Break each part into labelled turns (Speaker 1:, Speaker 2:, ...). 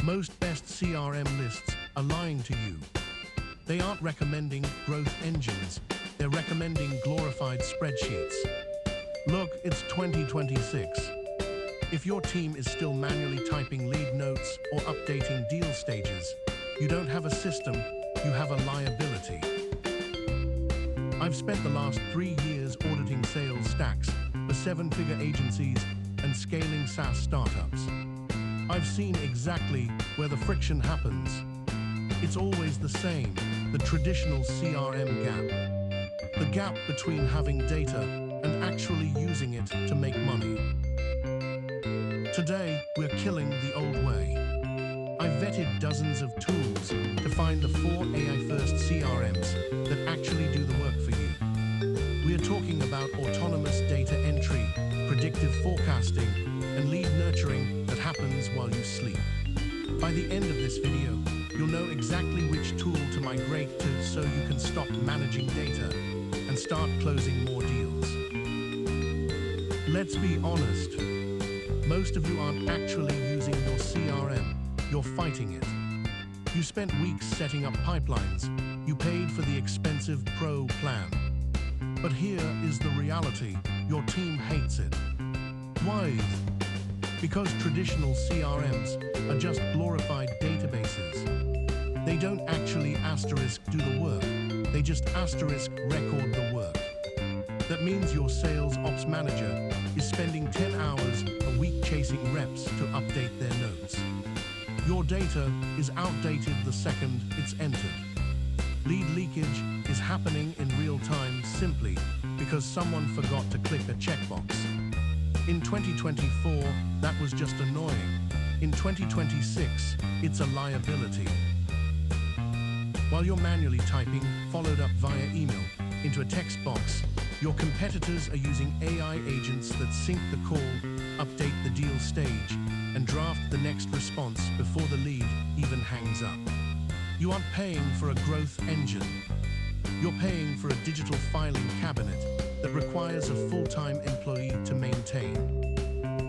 Speaker 1: Most best CRM lists are lying to you. They aren't recommending growth engines, they're recommending glorified spreadsheets. Look, it's 2026. If your team is still manually typing lead notes or updating deal stages, you don't have a system, you have a liability. I've spent the last 3 years auditing sales stacks for 7-figure agencies and scaling SaaS startups. I've seen exactly where the friction happens. It's always the same, the traditional CRM gap. The gap between having data and actually using it to make money. Today, we're killing the old way. I've vetted dozens of tools to find the 4 AI-first CRMs that actually do the work for you. We're talking about autonomous data entry, predictive forecasting, and lead nurturing that happens while you sleep. By the end of this video, you'll know exactly which tool to migrate to so you can stop managing data and start closing more deals. Let's be honest. Most of you aren't actually using your CRM, you're fighting it. You spent weeks setting up pipelines, you paid for the expensive Pro plan. But here is the reality, your team hates it. Why? Because traditional CRMs are just glorified databases. They don't actually asterisk do the work, they just asterisk record the work. That means your sales ops manager is spending 10 hours a week chasing reps to update their notes. Your data is outdated the second it's entered. Lead leakage is happening in real time simply because someone forgot to click a checkbox. In 2024, that was just annoying. In 2026, it's a liability. While you're manually typing, followed up via email, into a text box, your competitors are using AI agents that sync the call, update the deal stage, and draft the next response before the lead even hangs up. You aren't paying for a growth engine. You're paying for a digital filing cabinet that requires a full-time employee to maintain.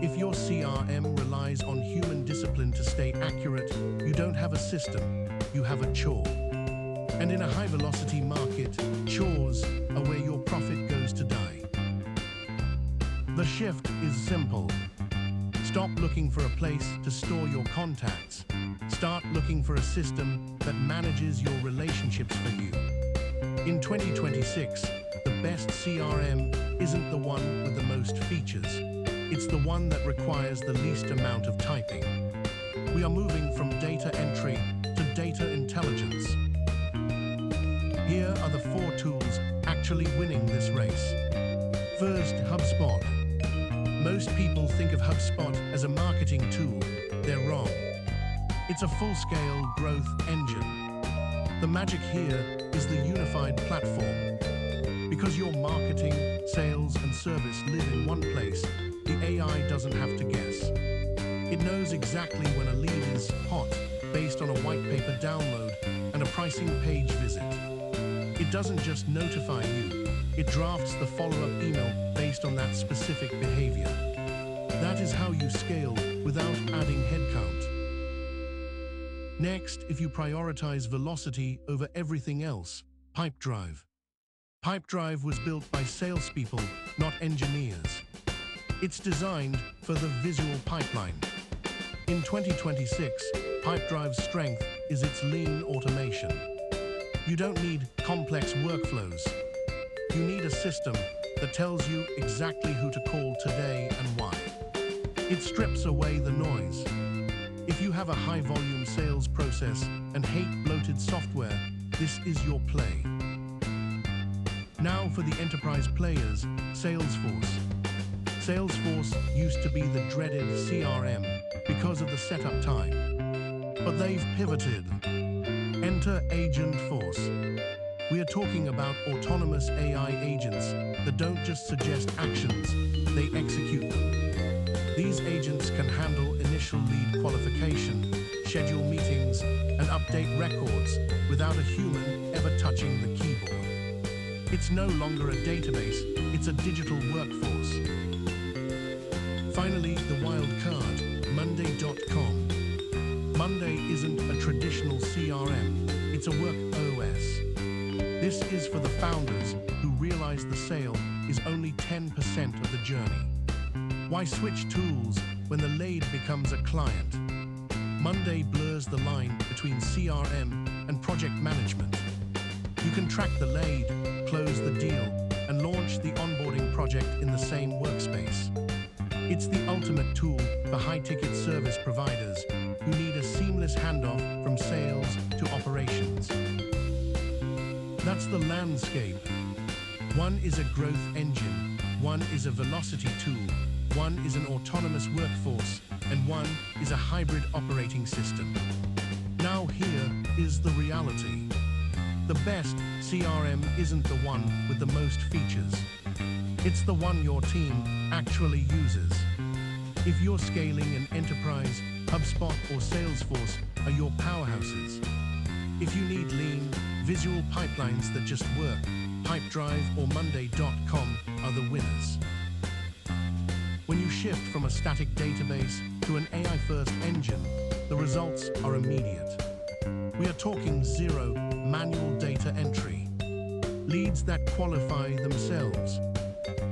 Speaker 1: If your CRM relies on human discipline to stay accurate, you don't have a system, you have a chore. And in a high-velocity market, chores are where your profit goes to die. The shift is simple. Stop looking for a place to store your contacts. Start looking for a system that manages your relationships for you. In 2026, the best CRM isn't the one with the most features. It's the one that requires the least amount of typing. We are moving from data entry to data intelligence. Here are the 4 tools actually winning this race. First, HubSpot. Most people think of HubSpot as a marketing tool. They're wrong. It's a full-scale growth engine. The magic here is the unified platform. Because your marketing, sales, and service live in one place, the AI doesn't have to guess. It knows exactly when a lead is hot based on a white paper download and a pricing page visit. It doesn't just notify you, it drafts the follow-up email based on that specific behavior. That is how you scale without adding headcount. Next, if you prioritize velocity over everything else, Pipedrive. Pipedrive was built by salespeople, not engineers. It's designed for the visual pipeline. In 2026, Pipedrive's strength is its lean automation. You don't need complex workflows. You need a system that tells you exactly who to call today and why. It strips away the noise. If you have a high-volume sales process and hate bloated software, this is your play. Now for the enterprise players, Salesforce. Salesforce used to be the dreaded CRM because of the setup time. But they've pivoted. Enter Agentforce. We are talking about autonomous AI agents that don't just suggest actions, they execute them. These agents can handle initial lead qualification, schedule meetings, and update records without a human ever touching the keyboard. It's no longer a database, it's a digital workforce. Finally, the wild card, Monday.com. Monday isn't a traditional CRM, it's a work OS. This is for the founders who realize the sale is only 10% of the journey. Why switch tools when the lead becomes a client? Monday blurs the line between CRM and project management. You can track the lead, close the deal, and launch the onboarding project in the same workspace. It's the ultimate tool for high-ticket service providers who need a seamless handoff from sales to operations. That's the landscape. One is a growth engine, one is a velocity tool, one is an autonomous workforce, and one is a hybrid operating system. Now here is the reality. The best CRM isn't the one with the most features. It's the one your team actually uses. If you're scaling an enterprise, HubSpot or Salesforce are your powerhouses. If you need lean, visual pipelines that just work, Pipedrive or Monday.com are the winners. When you shift from a static database to an AI-first engine, the results are immediate. We are talking zero manual data entry, leads that qualify themselves,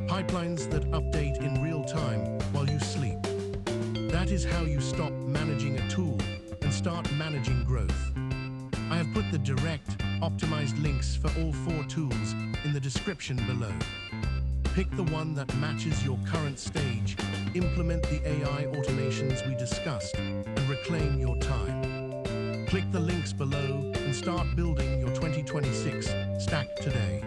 Speaker 1: pipelines that update in real time while you sleep. That is how you stop managing a tool and start managing growth. I have put the direct, optimized links for all 4 tools in the description below. Pick the one that matches your current stage, implement the AI automations we discussed, and reclaim your time. Click the links below and start building your 2026 stack today.